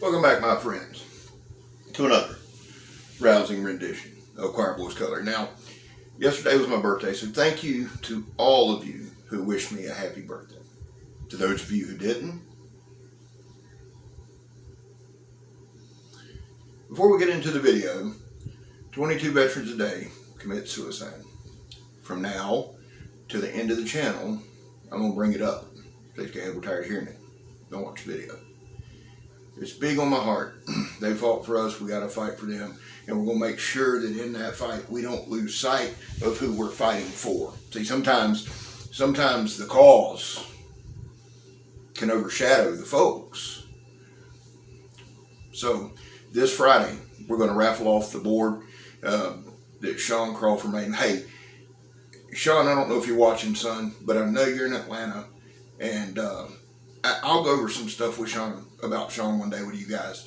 Welcome back, my friends, to another rousing rendition of Choir Boys Color. Now, yesterday was my birthday, so thank you to all of you who wished me a happy birthday. To those of you who didn't, before we get into the video, 22 veterans a day commit suicide. From now to the end of the channel, I'm going to bring it up. Please go ahead, we're tired of hearing it. Don't watch the video. It's big on my heart. They fought for us, we got to fight for them, and we're going to make sure that in that fight we don't lose sight of who we're fighting for. See, sometimes the cause can overshadow the folks. So this Friday we're going to raffle off the board that Sean Crawford made. Hey, Sean, I don't know if you're watching, son, but I know you're in Atlanta, and I'll go over some stuff with Sean about Sean one day with you guys.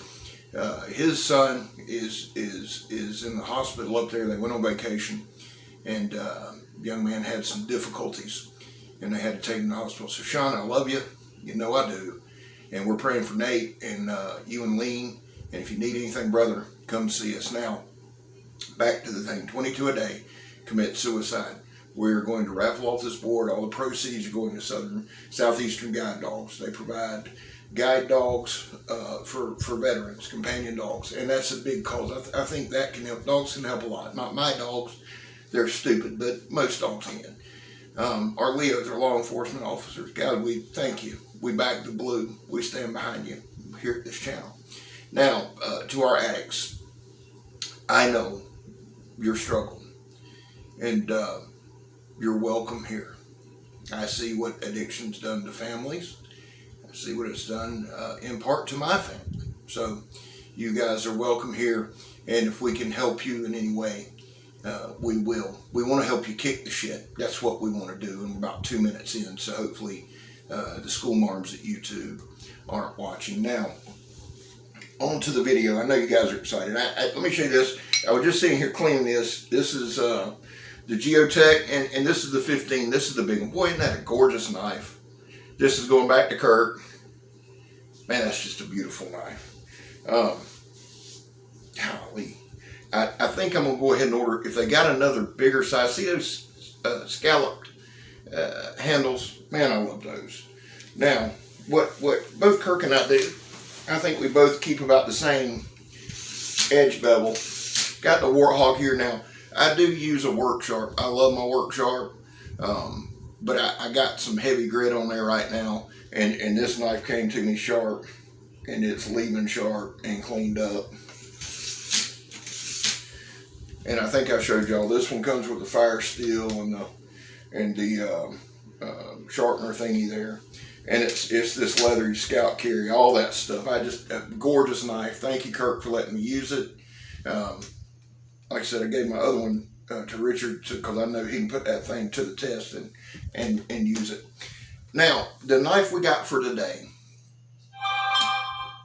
His son is in the hospital up there. They went on vacation, and the young man had some difficulties, and they had to take him to the hospital. So Sean, I love you. You know I do. And we're praying for Nate and you and Lean. And if you need anything, brother, come see us. Now, back to the thing. 22 a day commit suicide. We're going to raffle off this board. All the proceeds are going to Southeastern Guide Dogs. They provide guide dogs for veterans, companion dogs, and that's a big cause. I think that can help. Dogs can help a lot. Not my dogs. They're stupid, but most dogs can. Our Leos are law enforcement officers. God, we thank you. We back the blue. We stand behind you here at this channel. Now, to our addicts, I know you're struggling, and you're welcome here. I see what addiction's done to families. I see what it's done in part to my family. So you guys are welcome here, and if we can help you in any way, we will. We want to help you kick the shit. That's what we want to do, and we're about 2 minutes in, so hopefully the school marms at YouTube aren't watching. Now, on to the video. I know you guys are excited. Let me show you this. I was just sitting here cleaning this. This is the Geotech, and this is the 15. This is the big one. Boy, isn't that a gorgeous knife? This is going back to Kirk. Man, that's just a beautiful knife. Golly. I think I'm going to go ahead and order, if they got another bigger size. See those scalloped handles? Man, I love those. Now, what both Kirk and I do, I think we both keep about the same edge bevel. Got the Warthog here now. I do use a work sharp. I love my work sharp, but I got some heavy grit on there right now, and this knife came to me sharp, and it's leaving sharp and cleaned up. And I think I showed y'all, this one comes with the fire steel and the sharpener thingy there, and it's this leathery scout carry, all that stuff. A gorgeous knife. Thank you, Kirk, for letting me use it. Like I said, I gave my other one to Richard because I know he can put that thing to the test and use it. Now, the knife we got for today,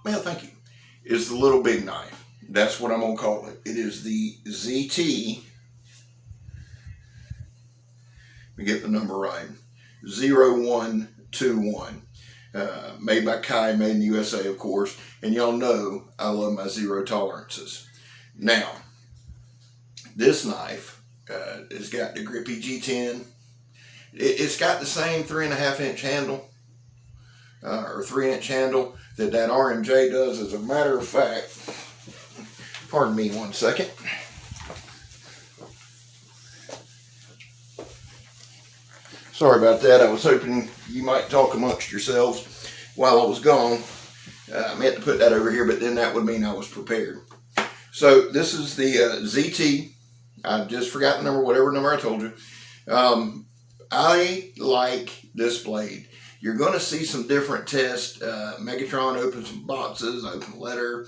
well, thank you, is the little big knife. That's what I'm going to call it. It is the ZT, let me get the number right, 0121. Made by Kai, made in the USA, of course. And y'all know I love my zero tolerances. Now, this knife has got the grippy G10. It's got the same 3.5 inch handle, or 3-inch handle that RMJ does. As a matter of fact, pardon me 1 second. Sorry about that. I was hoping you might talk amongst yourselves while I was gone. I meant to put that over here, but then that would mean I was prepared. So this is the ZT. I just forgot the number, whatever number I told you. I like this blade. You're going to see some different tests. Megatron opened some boxes, opened a letter.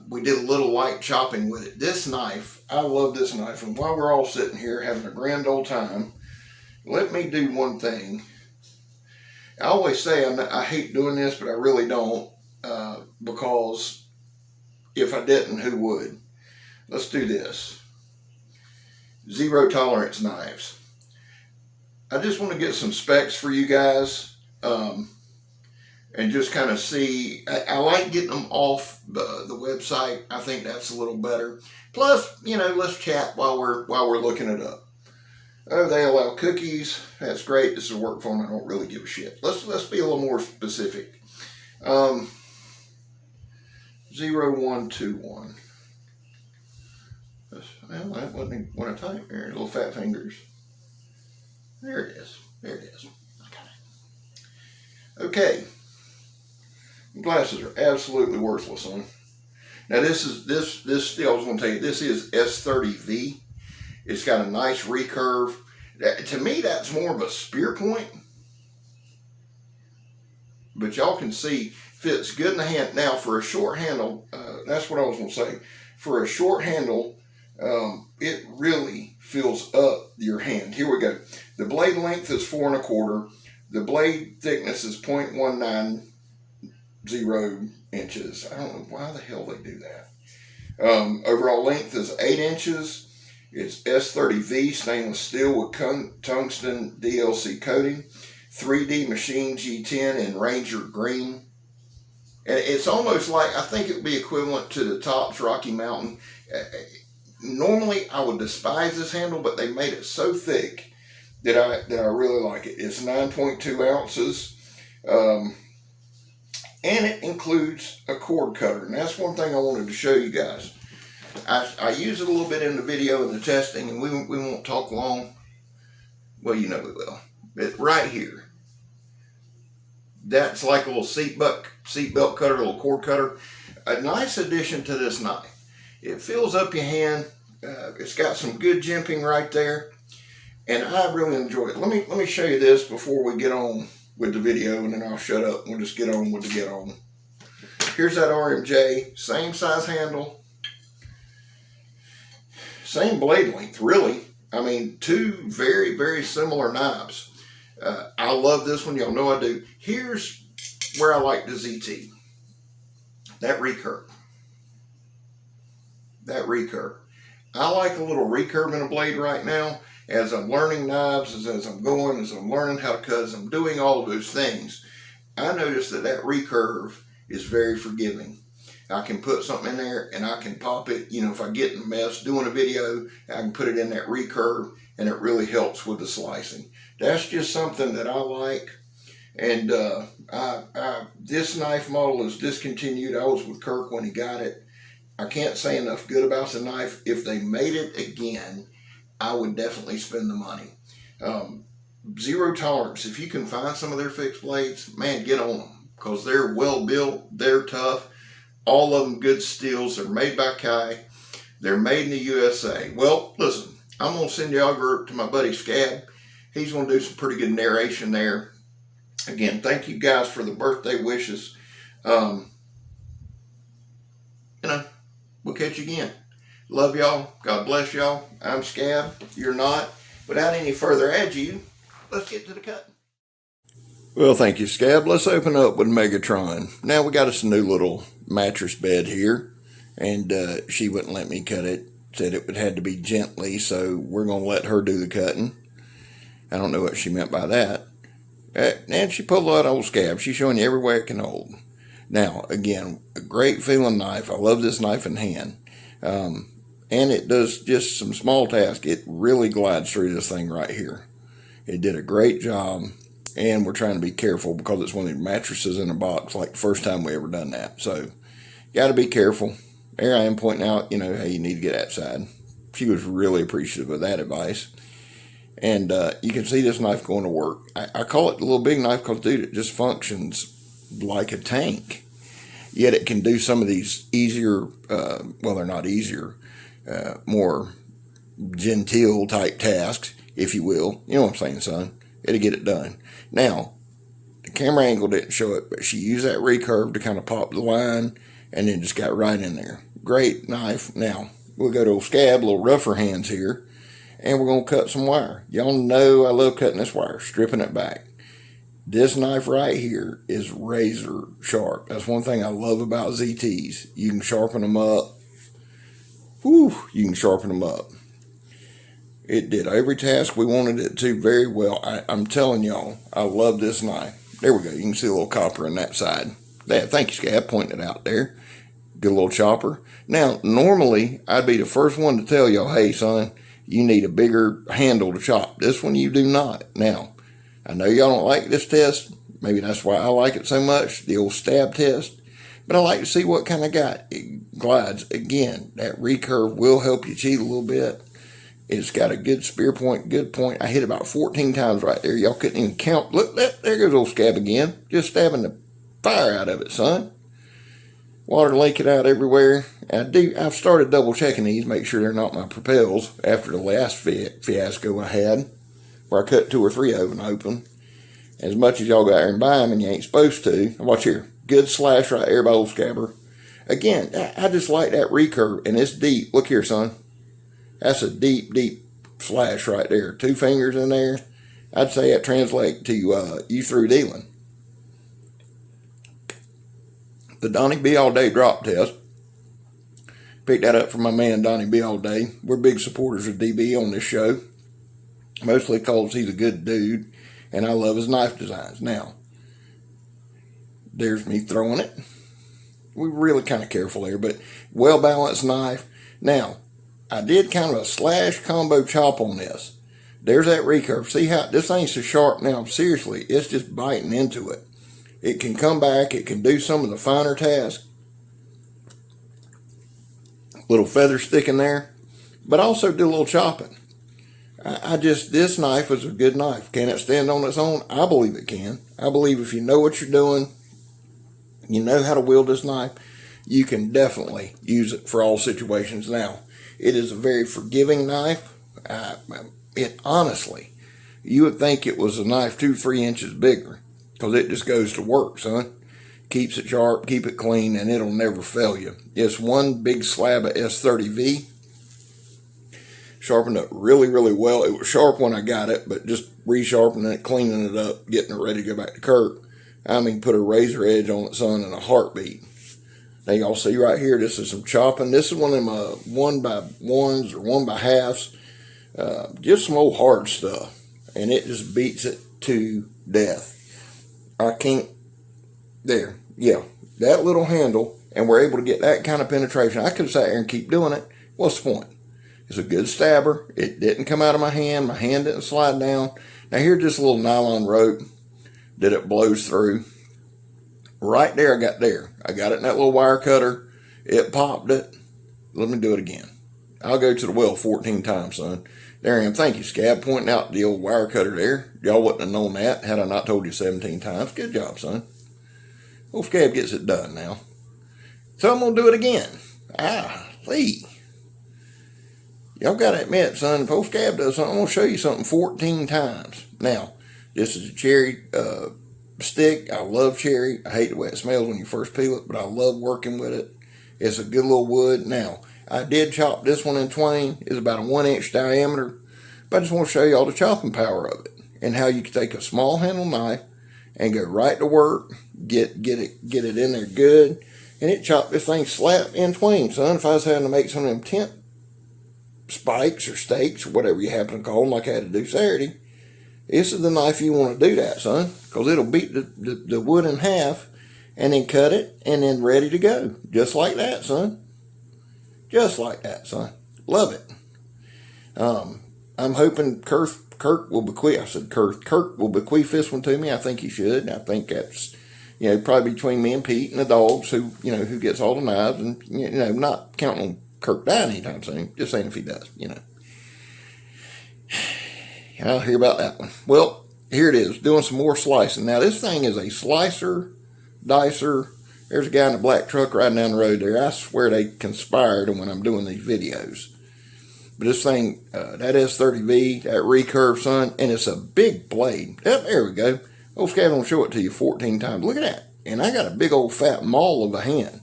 We did a little light chopping with it. This knife, I love this knife. And while we're all sitting here having a grand old time, let me do one thing. I always say I hate doing this, but I really don't, because if I didn't, who would? Let's do this. Zero tolerance knives. I just want to get some specs for you guys, and and just kind of see. I like getting them off the website. I think that's a little better. Plus, let's chat while we're looking it up. Oh, they allow cookies. That's great. This is a work phone. I don't really give a shit. Let's be a little more specific. 0121. Well, that wasn't what I typed there. Little fat fingers. There it is. There it is. I got it. Okay. Glasses are absolutely worthless, son. Now this I was going to tell you, this is S30V. It's got a nice recurve. To me, that's more of a spear point. But y'all can see, fits good in the hand. Now, for a short handle, that's what I was going to say. For a short handle, it really fills up your hand. Here we go. The blade length is 4 1/4. The blade thickness is 0.190 inches. I don't know why the hell they do that. Overall length is 8 inches. It's S30V stainless steel with tungsten DLC coating. 3D machine G10 in Ranger green. And it's almost like, I think it would be equivalent to the Topps Rocky Mountain. Normally I would despise this handle, but they made it so thick that I really like it. It's 9.2 ounces. And it includes a cord cutter. And that's one thing I wanted to show you guys. I use it a little bit in the video and the testing, and we won't talk long. Well, we will. But right here, that's like a little seatbelt cutter, a little cord cutter. A nice addition to this knife. It fills up your hand. It's got some good jimping right there, and I really enjoy it. Let me show you this before we get on with the video, and then I'll shut up and we'll just get on with the get on. Here's that RMJ, same size handle. Same blade length, really. I mean, two very, very similar knives. I love this one. Y'all know I do. Here's where I like the ZT. That recurve. That recurve. I like a little recurve in a blade right now. As I'm learning knives, as I'm learning how to cut, as I'm doing all of those things, I notice that recurve is very forgiving. I can put something in there and I can pop it. If I get in a mess doing a video, I can put it in that recurve, and it really helps with the slicing. That's just something that I like. And this knife model is discontinued. I was with Kirk when he got it. I can't say enough good about the knife. If they made it again, I would definitely spend the money. Zero tolerance. If you can find some of their fixed blades, man, get on them, because they're well built. They're tough. All of them good steels. They're made by Kai. They're made in the USA. Well, listen, I'm going to send you over to my buddy Scab. He's going to do some pretty good narration there. Again, thank you guys for the birthday wishes. We'll catch you again. Love y'all. God bless y'all. I'm Scab. You're not. Without any further ado, let's get to the cutting. Well, thank you, Scab. Let's open up with Megatron. Now we got us a new little mattress bed here, and she wouldn't let me cut it. Said it would have to be gently, so we're going to let her do the cutting. I don't know what she meant by that. And she pulled out old Scab. She's showing you every way it can hold. Now, again, a great feeling knife. I love this knife in hand. And it does just some small tasks. It really glides through this thing right here. It did a great job. And we're trying to be careful because it's one of the mattresses in a box, like the first time we ever done that. So, got to be careful. There I am pointing out, how you need to get outside. She was really appreciative of that advice. And you can see this knife going to work. I call it the little big knife because, dude, it just functions like a tank. Yet it can do some of these easier, well, they're not easier, more genteel type tasks, if you will. You know what I'm saying, son? It'll get it done. Now, the camera angle didn't show it, but she used that recurve to kind of pop the line and then just got right in there. Great knife. Now, we'll go to old Scab, a little rougher hands here, and we're going to cut some wire. Y'all know I love cutting this wire, stripping it back. This knife right here is razor sharp. That's one thing I love about ZTs. You can sharpen them up. Whew, you can sharpen them up. It did every task we wanted it to very well. I'm telling y'all, I love this knife. There we go. You can see a little copper on that side. Thank you, Scab, pointing it out there. Good little chopper. Now, normally, I'd be the first one to tell y'all, hey, son, you need a bigger handle to chop. This one you do not. Now, I know y'all don't like this test. Maybe that's why I like it so much, the old stab test. But I like to see what kind of guy it glides. Again, that recurve will help you cheat a little bit. It's got a good spear point, good point. I hit about 14 times right there. Y'all couldn't even count. Look, there goes old Scab again. Just stabbing the fire out of it, son. Water leaking out everywhere. I've started double checking these, make sure they're not my propels after the last fiasco I had, where I cut 2 or 3 of them open. As much as y'all got there and buy them and you ain't supposed to. Watch here. Good slash right there by old Scabber. Again, I just like that recurve, and it's deep. Look here, son. That's a deep, deep slash right there. 2 fingers in there. I'd say that translates to you through dealing. The Donnie B All Day drop test. Picked that up from my man Donnie B All Day. We're big supporters of DB on this show. Mostly because he's a good dude. And I love his knife designs. Now, there's me throwing it. We're really kind of careful there, but well-balanced knife. Now, I did kind of a slash combo chop on this. There's that recurve. See how this thing's so sharp now. Seriously, it's just biting into it. It can come back. It can do some of the finer tasks. Little feather stick in there. But also do a little chopping. This knife is a good knife. Can it stand on its own? I believe it can. I believe if you know what you're doing, you know how to wield this knife, you can definitely use it for all situations. Now, it is a very forgiving knife. Honestly, you would think it was a knife 2-3 inches bigger, because it just goes to work, son. Keeps it sharp, keep it clean, and it'll never fail you. It's one big slab of S30V. Sharpened up really, really well. It was sharp when I got it, but just resharpening it, cleaning it up, getting it ready to go back to Kirk. I mean, put a razor edge on it, son, in a heartbeat. Now, y'all see right here, this is some chopping. This is one of them 1x1s or 1x2s. Just some old hard stuff. And it just beats it to death. I can't, there, yeah, that little handle, and we're able to get that kind of penetration. I could have sat there and keep doing it. What's the point? It's a good stabber. It didn't come out of my hand. My hand didn't slide down. Now here's just a little nylon rope that it blows through. Right there, I got it in that little wire cutter. It popped it. Let me do it again. I'll go to the well 14 times, son. There I am. Thank you, Scab, pointing out the old wire cutter there. Y'all wouldn't have known that had I not told you 17 times. Good job, son. Old Scab gets it done now. So I'm going to do it again. Lee. Y'all got to admit, son, if old Scab does something, I'm going to show you something 14 times. Now, this is a cherry stick. I love cherry. I hate the way it smells when you first peel it, but I love working with it. It's a good little wood. Now, I did chop this one in twain. It's about a 1-inch diameter. But I just want to show you all the chopping power of it and how you can take a small handle knife and go right to work, get it in there good, and it chopped this thing slap in twain, son. If I was having to make some of them tent spikes or stakes or whatever you happen to call them, like I had to do Saturday, this is the knife you want to do that, son, because it'll beat the wood in half and then cut it and then ready to go. Just like that, son. Just like that, son. Love it. I'm hoping Kirk will bequeath. Kirk will bequeath this one to me. I think he should. I think that's, probably between me and Pete and the dogs who gets all the knives, and, not counting on Kirk dying anytime soon. Just saying if he does, I'll hear about that one. Well, here it is, doing some more slicing. Now, this thing is a slicer, dicer. There's a guy in a black truck riding down the road there. I swear they conspired when I'm doing these videos. But this thing, that S30V, that recurve, son, and it's a big blade. Yep, there we go. Old Scab will show it to you 14 times. Look at that. And I got a big old fat maul of a hand.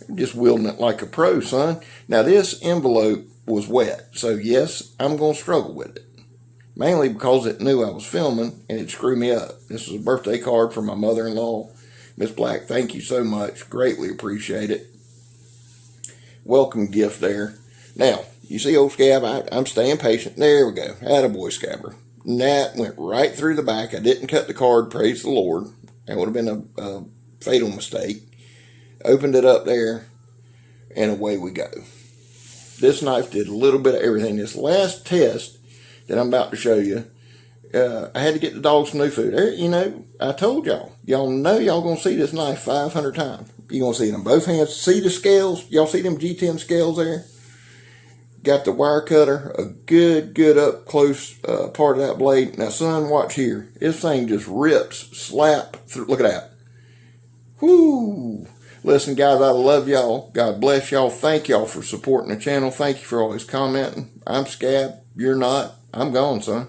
I'm just wielding it like a pro, son. Now, this envelope was wet. So, yes, I'm going to struggle with it. Mainly because it knew I was filming, and it screwed me up. This is a birthday card from my mother-in-law. Miss Black, thank you so much. Greatly appreciate it. Welcome gift there. Now, you see old Scab, I'm staying patient. There we go. Attaboy, Scabber. And that went right through the back. I didn't cut the card, praise the Lord. That would have been a fatal mistake. Opened it up there, and away we go. This knife did a little bit of everything. This last test that I'm about to show you, I had to get the dogs some new food. You know, I told y'all. Y'all know y'all going to see this knife 500 times. You're going to see it in both hands. See the scales? Y'all see them G10 scales there? Got the wire cutter, a good up close part of that blade. Now, son, watch here. This thing just rips, slap through. Look at that. Whoo! Listen, guys, I love y'all. God bless y'all. Thank y'all for supporting the channel. Thank you for always commenting. I'm Scab. You're not. I'm gone, son.